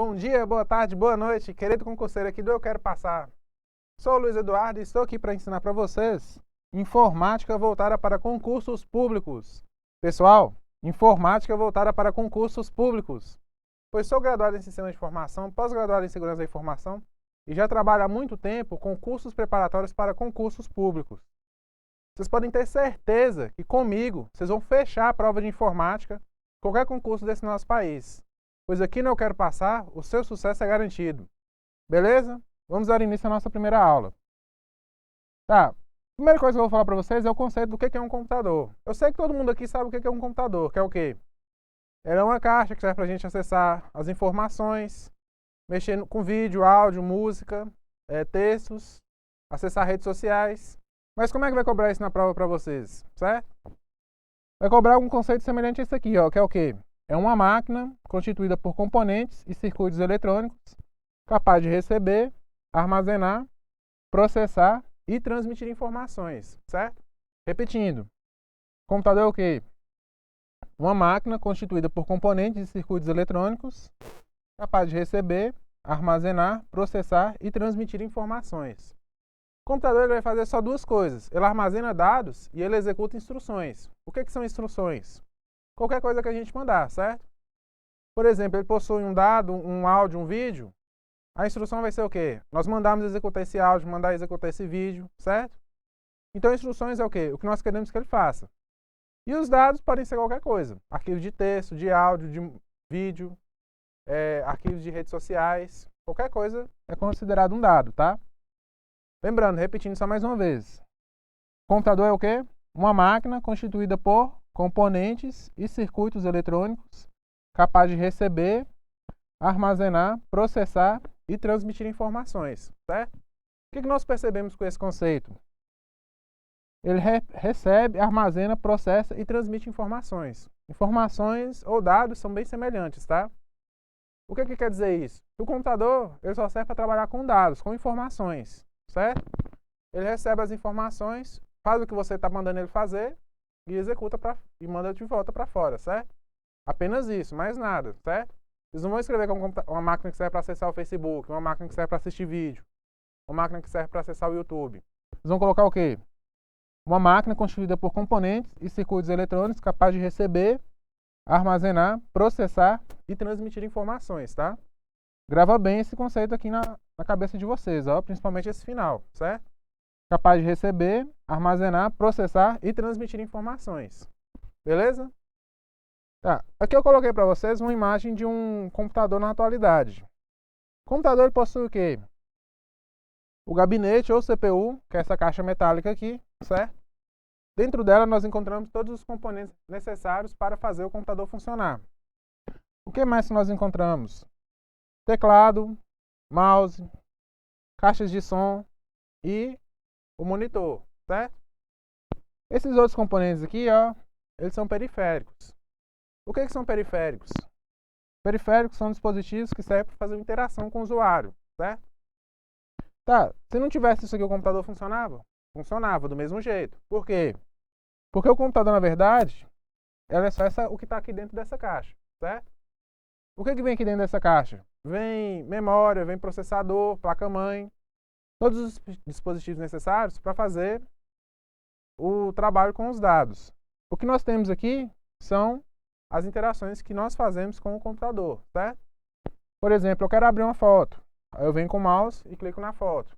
bom dia, boa tarde, boa noite, querido concurseiro aqui do Eu Quero Passar. Sou o Luiz Eduardo e estou aqui para ensinar para vocês informática voltada para concursos públicos. Pessoal, informática voltada para concursos públicos. Pois sou graduado em Sistema de Informação, pós-graduado em Segurança da Informação e já trabalho há muito tempo com cursos preparatórios para concursos públicos. Vocês podem ter certeza que comigo vocês vão fechar a prova de informática qualquer concurso desse nosso país. Pois aqui no Eu Quero Passar, o seu sucesso é garantido. Beleza? Vamos dar início à nossa primeira aula. Tá, a primeira coisa que eu vou falar para vocês é o conceito do que é um computador. Eu sei que todo mundo aqui sabe o que é um computador, que é o quê? Ela é uma caixa que serve para a gente acessar as informações, mexer com vídeo, áudio, música, textos, acessar redes sociais. Mas como é que vai cobrar isso na prova para vocês, certo? Vai cobrar um conceito semelhante a esse aqui, ó, que é o quê? É uma máquina constituída por componentes e circuitos eletrônicos capaz de receber, armazenar, processar e transmitir informações, certo? Repetindo, computador é o quê? Uma máquina constituída por componentes e circuitos eletrônicos capaz de receber, armazenar, processar e transmitir informações. O computador ele vai fazer só duas coisas. Ele armazena dados e ele executa instruções. O que são instruções? Qualquer coisa que a gente mandar, certo? Por exemplo, ele possui um dado, um áudio, um vídeo. A instrução vai ser o quê? Nós mandamos executar esse áudio, mandar executar esse vídeo, certo? Então, instruções é o quê? O que nós queremos que ele faça. E os dados podem ser qualquer coisa. Arquivos de texto, de áudio, de vídeo, arquivos de redes sociais. Qualquer coisa é considerado um dado, tá? Lembrando, repetindo só mais uma vez. Computador é o quê? Uma máquina constituída por componentes e circuitos eletrônicos capaz de receber, armazenar, processar e transmitir informações, certo? O que nós percebemos com esse conceito? Ele recebe, armazena, processa e transmite informações. Informações ou dados são bem semelhantes, tá? O que quer dizer isso? O computador ele só serve para trabalhar com dados, com informações, certo? Ele recebe as informações, faz o que você está mandando ele fazer e executa e manda de volta para fora, certo? Apenas isso, mais nada, certo? Eles não vão escrever que é uma máquina que serve para acessar o Facebook, uma máquina que serve para assistir vídeo, uma máquina que serve para acessar o YouTube. Eles vão colocar o quê? Uma máquina constituída por componentes e circuitos eletrônicos capaz de receber, armazenar, processar e transmitir informações, tá? Grava bem esse conceito aqui na cabeça de vocês, ó, principalmente esse final, certo? Capaz de receber, armazenar, processar e transmitir informações. Beleza? Tá, aqui eu coloquei para vocês uma imagem de um computador na atualidade. O computador ele possui o quê? O gabinete ou CPU, que é essa caixa metálica aqui, certo? Dentro dela nós encontramos todos os componentes necessários para fazer o computador funcionar. O que mais que nós encontramos? Teclado, mouse, caixas de som e o monitor, certo? Esses outros componentes aqui, ó, eles são periféricos. O que são periféricos? Periféricos são dispositivos que servem para fazer interação com o usuário, certo? Tá, se não tivesse isso aqui, o computador funcionava? Funcionava do mesmo jeito. Por quê? Porque o computador, na verdade, ela é só o que está aqui dentro dessa caixa, certo? O que vem aqui dentro dessa caixa? Vem memória, vem processador, placa-mãe, todos os dispositivos necessários para fazer o trabalho com os dados. O que nós temos aqui são as interações que nós fazemos com o computador, certo? Por exemplo, eu quero abrir uma foto. Aí eu venho com o mouse e clico na foto.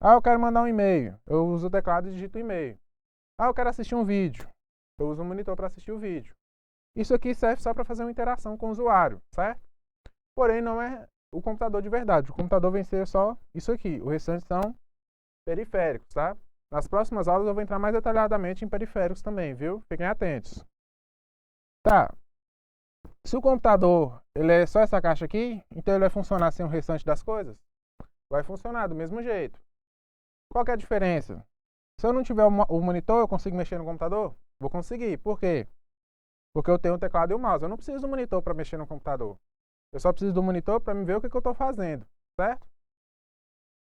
Ah, eu quero mandar um e-mail. Eu uso o teclado e digito o e-mail. Ah, eu quero assistir um vídeo. Eu uso o monitor para assistir o vídeo. Isso aqui serve só para fazer uma interação com o usuário, certo? Porém, não é o computador de verdade. O computador vem ser só isso aqui. O restante são periféricos, tá? Nas próximas aulas eu vou entrar mais detalhadamente em periféricos também, viu? Fiquem atentos. Tá. Se o computador ele é só essa caixa aqui, então ele vai funcionar sem o restante das coisas? Vai funcionar do mesmo jeito. Qual que é a diferença? Se eu não tiver o monitor, eu consigo mexer no computador? Vou conseguir. Por quê? Porque eu tenho o teclado e o mouse. Eu não preciso do monitor para mexer no computador. Eu só preciso do monitor para me ver o que eu estou fazendo, certo?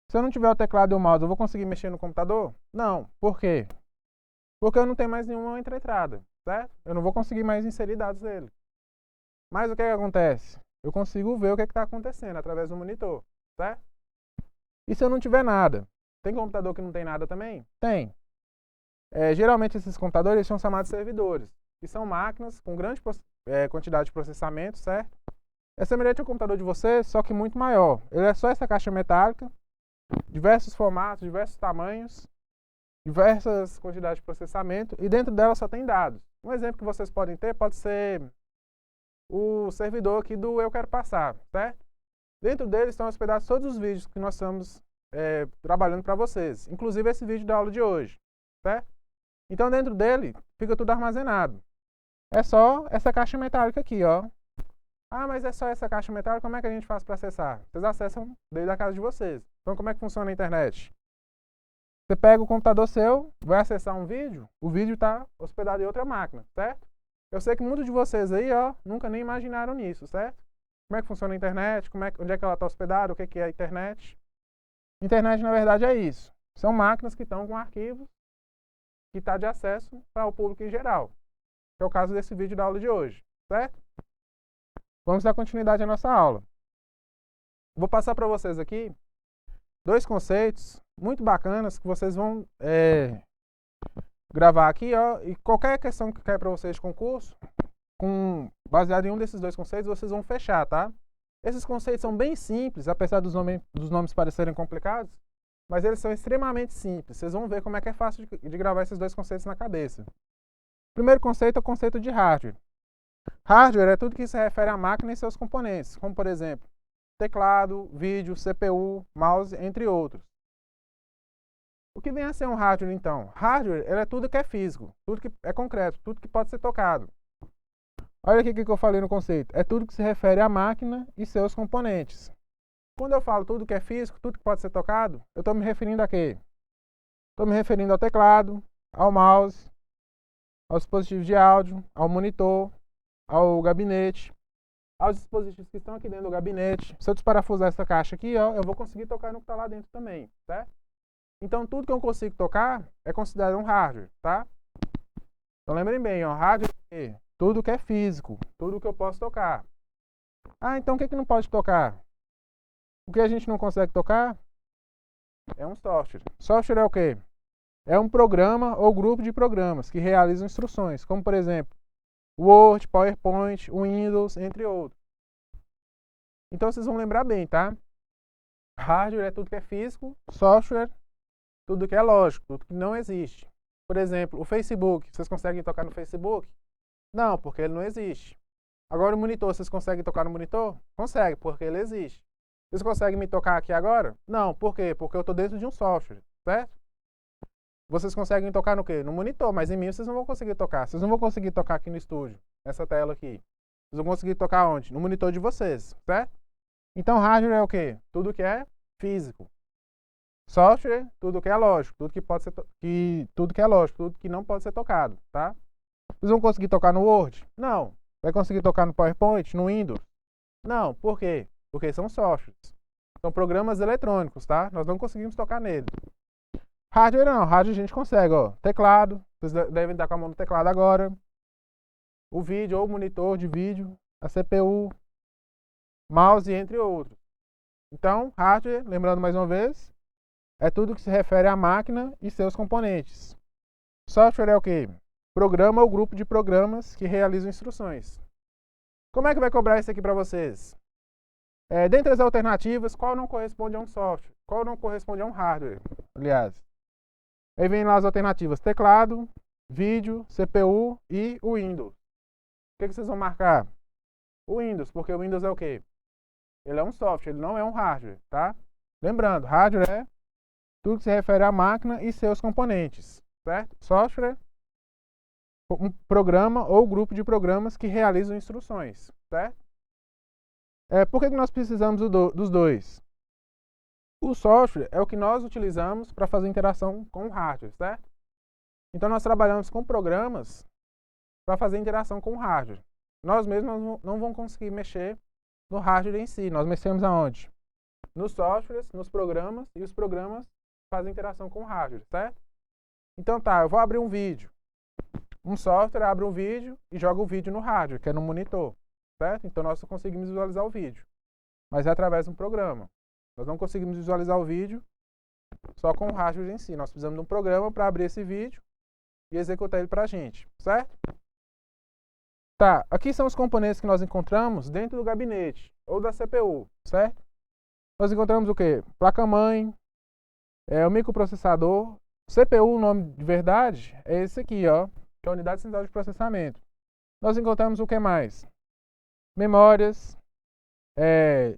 Se eu não tiver o teclado e o mouse, eu vou conseguir mexer no computador? Não. Por quê? Porque eu não tenho mais nenhuma entrada, certo? Eu não vou conseguir mais inserir dados nele. Mas o que acontece? Eu consigo ver o que está acontecendo através do monitor, certo? E se eu não tiver nada? Tem computador que não tem nada também? Tem. Geralmente esses computadores são chamados servidores, que são máquinas com grande quantidade de processamento, certo? É semelhante ao computador de vocês, só que muito maior. Ele é só essa caixa metálica, diversos formatos, diversos tamanhos, diversas quantidades de processamento, e dentro dela só tem dados. Um exemplo que vocês podem ter pode ser o servidor aqui do Eu Quero Passar, certo? Dentro dele estão hospedados todos os vídeos que nós estamos trabalhando para vocês, inclusive esse vídeo da aula de hoje, certo? Então dentro dele fica tudo armazenado. É só essa caixa metálica aqui, ó. Ah, mas é só essa caixa metálica, como é que a gente faz para acessar? Vocês acessam desde a casa de vocês. Então como é que funciona a internet? Você pega o computador seu, vai acessar um vídeo, o vídeo está hospedado em outra máquina, certo? Eu sei que muitos de vocês aí, ó, nunca nem imaginaram nisso, certo? Como é que funciona a internet, onde é que ela está hospedada, o que é a internet. Internet, na verdade, é isso. São máquinas que estão com arquivos que está de acesso para o público em geral. Que é o caso desse vídeo da aula de hoje, certo? Vamos dar continuidade à nossa aula. Vou passar para vocês aqui 2 conceitos muito bacanas que vocês vão gravar aqui, ó, e qualquer questão que caia para vocês de concurso, baseado em um desses 2 conceitos, vocês vão fechar, tá? Esses conceitos são bem simples, apesar dos nomes parecerem complicados, mas eles são extremamente simples. Vocês vão ver como é que é fácil de gravar esses 2 conceitos na cabeça. O primeiro conceito é o conceito de hardware. Hardware é tudo que se refere à máquina e seus componentes, como por exemplo, teclado, vídeo, CPU, mouse, entre outros. O que vem a ser um hardware então? Hardware é tudo que é físico, tudo que é concreto, tudo que pode ser tocado. Olha aqui o que eu falei no conceito. É tudo que se refere à máquina e seus componentes. Quando eu falo tudo que é físico, tudo que pode ser tocado, eu estou me referindo a quê? Estou me referindo ao teclado, ao mouse, aos dispositivos de áudio, ao monitor, ao gabinete, aos dispositivos que estão aqui dentro do gabinete. Se eu desparafusar essa caixa aqui, ó, eu vou conseguir tocar no que está lá dentro também, certo? Então, tudo que eu consigo tocar é considerado um hardware, tá? Então, lembrem bem, ó, hardware é tudo que é físico, tudo que eu posso tocar. Ah, então o que não pode tocar? O que a gente não consegue tocar é um software. Software é o quê? É um programa ou grupo de programas que realizam instruções, como por exemplo, Word, PowerPoint, Windows, entre outros. Então vocês vão lembrar bem, tá? Hardware é tudo que é físico, software, tudo que é lógico, tudo que não existe. Por exemplo, o Facebook, vocês conseguem tocar no Facebook? Não, porque ele não existe. Agora o monitor, vocês conseguem tocar no monitor? Consegue, porque ele existe. Vocês conseguem me tocar aqui agora? Não, por quê? Porque eu estou dentro de um software, certo? Vocês conseguem tocar no quê? No monitor, mas em mim vocês não vão conseguir tocar. Vocês não vão conseguir tocar aqui no estúdio, nessa tela aqui. Vocês vão conseguir tocar onde? No monitor de vocês, certo? Então hardware é o quê? Tudo que é físico. Software, tudo que é lógico, tudo que pode ser tudo que é lógico, tudo que não pode ser tocado, tá? Vocês vão conseguir tocar no Word? Não. Vai conseguir tocar no PowerPoint, no Windows? Não. Por quê? Porque são softwares. São programas eletrônicos, tá? Nós não conseguimos tocar nele. Hardware não. Hardware a gente consegue, ó. Teclado. Vocês devem estar com a mão no teclado agora. O vídeo ou o monitor de vídeo. A CPU. Mouse, entre outros. Então, hardware, lembrando mais uma vez, é tudo que se refere à máquina e seus componentes. Software é o quê? Programa ou grupo de programas que realizam instruções. Como é que vai cobrar isso aqui para vocês? Dentre as alternativas, qual não corresponde a um software? Qual não corresponde a um hardware? Aliás, aí vem lá as alternativas: teclado, vídeo, CPU e o Windows. O que vocês vão marcar? O Windows, porque o Windows é o quê? Ele é um software, ele não é um hardware, tá? Lembrando, hardware é tudo que se refere à máquina e seus componentes, certo? Software, um programa ou grupo de programas que realizam instruções, certo? Por que nós precisamos dos dois? O software é o que nós utilizamos para fazer interação com o hardware, certo? Então nós trabalhamos com programas para fazer interação com o hardware. Nós mesmos não vamos conseguir mexer no hardware em si. Nós mexemos aonde? Nos softwares, nos programas, e os programas fazem interação com o hardware, certo? Então tá, eu vou abrir um vídeo. Um software abre um vídeo e joga o vídeo no hardware, que é no monitor. certo? Então nós só conseguimos visualizar o vídeo, mas é através de um programa. Nós não conseguimos visualizar o vídeo só com o hardware em si. Nós precisamos de um programa para abrir esse vídeo e executar ele para a gente, certo? Tá, aqui são os componentes que nós encontramos dentro do gabinete ou da CPU, certo? Nós encontramos o quê? Placa-mãe, o microprocessador, CPU, o nome de verdade, é esse aqui, ó, que é a unidade central de processamento. Nós encontramos o que mais? Memórias,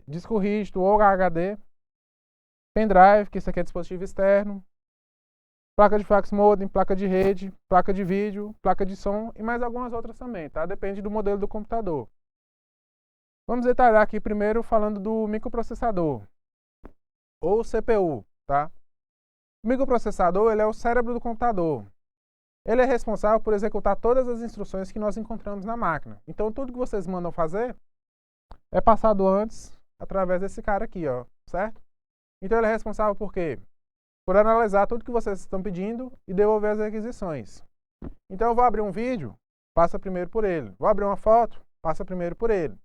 disco rígido ou HD, pendrive, que isso aqui é dispositivo externo, placa de fax modem, placa de rede, placa de vídeo, placa de som e mais algumas outras também, tá? Depende do modelo do computador. Vamos detalhar aqui primeiro falando do microprocessador, ou CPU, tá? O microprocessador, ele é o cérebro do computador. Ele é responsável por executar todas as instruções que nós encontramos na máquina. Então, tudo que vocês mandam fazer é passado antes através desse cara aqui, ó, certo? Então, ele é responsável por quê? Por analisar tudo que vocês estão pedindo e devolver as requisições. Então, eu vou abrir um vídeo, passa primeiro por ele. Vou abrir uma foto, passa primeiro por ele.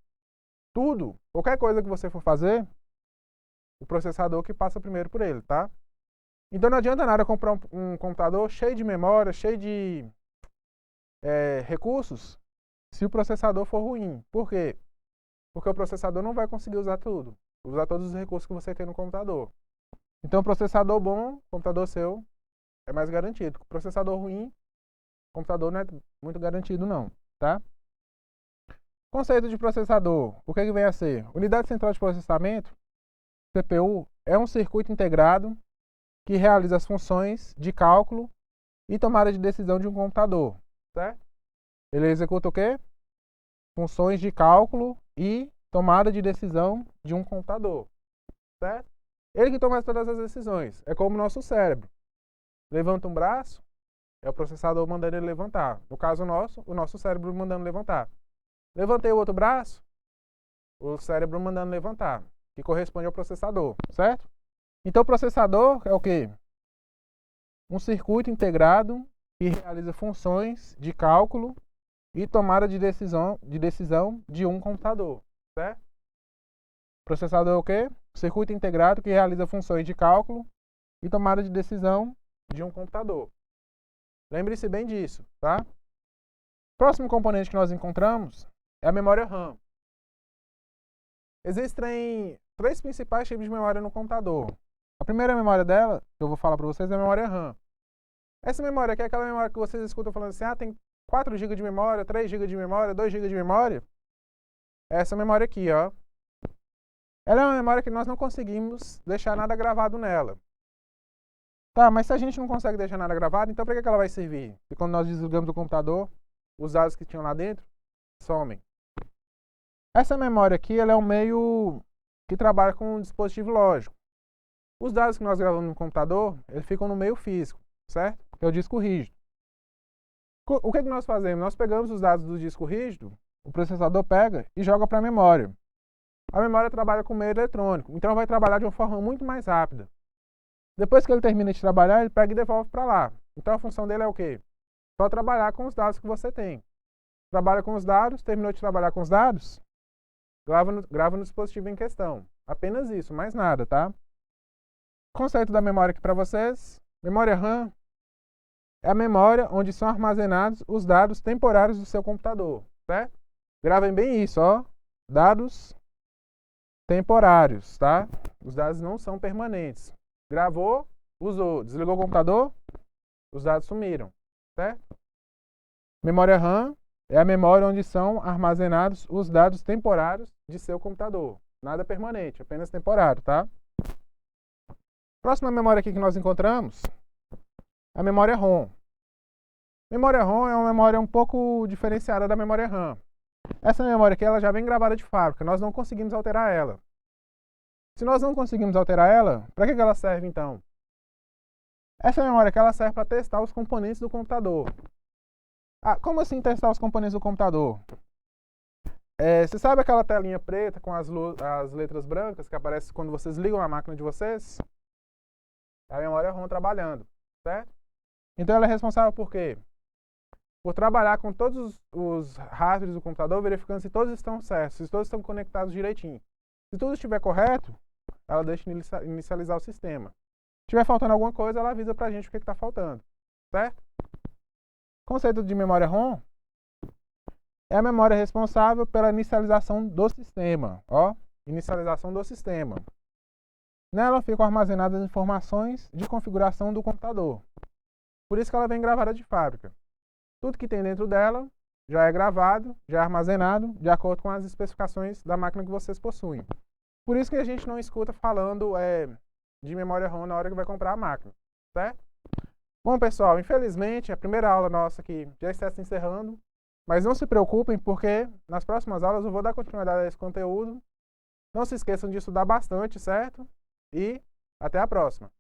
Tudo, qualquer coisa que você for fazer, o processador que passa primeiro por ele, tá? Então não adianta nada comprar um computador cheio de memória, cheio de recursos, se o processador for ruim. Por quê? Porque o processador não vai conseguir usar tudo, usar todos os recursos que você tem no computador. Então, processador bom, o computador seu é mais garantido. Processador ruim, o computador não é muito garantido não, tá? Conceito de processador, o que vem a ser? Unidade central de processamento, CPU, é um circuito integrado que realiza as funções de cálculo e tomada de decisão de um computador, certo? Ele executa o quê? Funções de cálculo e tomada de decisão de um computador, certo? Ele que toma todas as decisões. É como o nosso cérebro. Levanta um braço, é o processador mandando ele levantar. No caso nosso, o nosso cérebro mandando levantar. Levantei o outro braço, o cérebro mandando levantar, que corresponde ao processador, certo? Então, o processador é o quê? Um circuito integrado que realiza funções de cálculo e tomada de decisão de um computador, certo? Processador é o quê? Circuito integrado que realiza funções de cálculo e tomada de decisão de um computador. Lembre-se bem disso, tá? Próximo componente que nós encontramos é a memória RAM. Existem 3 principais tipos de memória no computador. A primeira memória dela, que eu vou falar para vocês, é a memória RAM. Essa memória aqui é aquela memória que vocês escutam falando assim, tem 4 GB de memória, 3 GB de memória, 2 GB de memória. Essa memória aqui, ó. Ela é uma memória que nós não conseguimos deixar nada gravado nela. Tá, mas se a gente não consegue deixar nada gravado, então para que ela vai servir? E quando nós desligamos o computador, os dados que tinham lá dentro somem. Essa memória aqui, ela é um meio que trabalha com um dispositivo lógico. Os dados que nós gravamos no computador, eles ficam no meio físico, certo? Que é o disco rígido. O que nós fazemos? Nós pegamos os dados do disco rígido, o processador pega e joga para a memória. A memória trabalha com meio eletrônico, então vai trabalhar de uma forma muito mais rápida. Depois que ele termina de trabalhar, ele pega e devolve para lá. Então a função dele é o quê? Só trabalhar com os dados que você tem. Trabalha com os dados, terminou de trabalhar com os dados, grava no dispositivo em questão. Apenas isso, mais nada, tá? Conceito da memória aqui para vocês. Memória RAM é a memória onde são armazenados os dados temporários do seu computador, certo? Gravem bem isso, ó. Dados temporários, tá? Os dados não são permanentes. Gravou, usou, desligou o computador, os dados sumiram, certo? Memória RAM é a memória onde são armazenados os dados temporários de seu computador. Nada permanente, apenas temporário, tá? Próxima memória aqui que nós encontramos é a memória ROM. Memória ROM é uma memória um pouco diferenciada da memória RAM. Essa memória aqui ela já vem gravada de fábrica, nós não conseguimos alterar ela. Se nós não conseguimos alterar ela, para que ela serve então? Essa memória aqui ela serve para testar os componentes do computador. Como assim testar os componentes do computador? Você sabe aquela telinha preta com as letras brancas que aparece quando vocês ligam a máquina de vocês? É a memória ROM trabalhando, certo? Então ela é responsável por quê? por trabalhar com todos os hardwares do computador, verificando se todos estão certos, se todos estão conectados direitinho. Se tudo estiver correto, ela deixa inicializar o sistema. Se estiver faltando alguma coisa, ela avisa pra gente o que está faltando, certo? Conceito de memória ROM é a memória responsável pela inicialização do sistema. Ó, inicialização do sistema. Nela ficam armazenadas informações de configuração do computador. Por isso que ela vem gravada de fábrica. Tudo que tem dentro dela já é gravado, já é armazenado, de acordo com as especificações da máquina que vocês possuem. Por isso que a gente não escuta falando de memória ROM na hora que vai comprar a máquina, certo? Bom, pessoal, infelizmente a primeira aula nossa aqui já está se encerrando, mas não se preocupem porque nas próximas aulas eu vou dar continuidade a esse conteúdo. Não se esqueçam de estudar bastante, certo? E até a próxima!